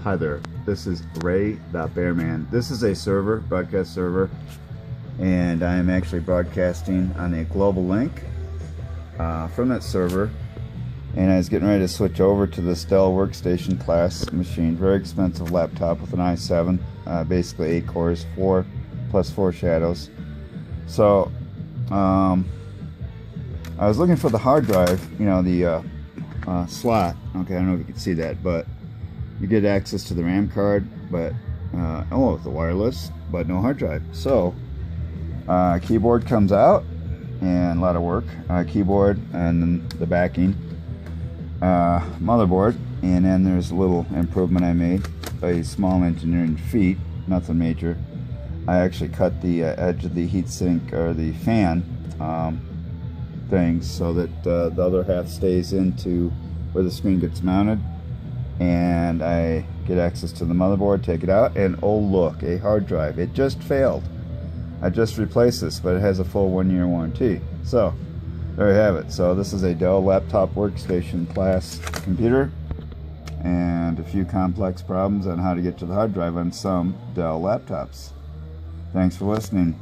Hi there, this is Ray.Bearman. This is a server, broadcast server, and I am actually broadcasting on a global link from that server. And I was getting ready to switch over to this Dell Workstation class machine. Very expensive laptop with an i7, basically 8 cores, 4 plus 4 shadows. So I was looking for the hard drive, you know, the slot. Okay, I don't know if you can see that, but you get access to the RAM card, but oh, the wireless, but no hard drive. So keyboard comes out, and a lot of work. Keyboard, and then the backing, motherboard, and then there's a little improvement I made, a small engineering feat, nothing major. I actually cut the edge of the heatsink or the fan things so that the other half stays into where the screen gets mounted, and I get access to the motherboard, take it out, and oh look, a hard drive. It just failed. I just replaced this, but it has a full 1-year warranty. So there you have it. So this is a Dell laptop workstation class computer, and a few complex problems on how to get to the hard drive on some Dell laptops. Thanks for listening.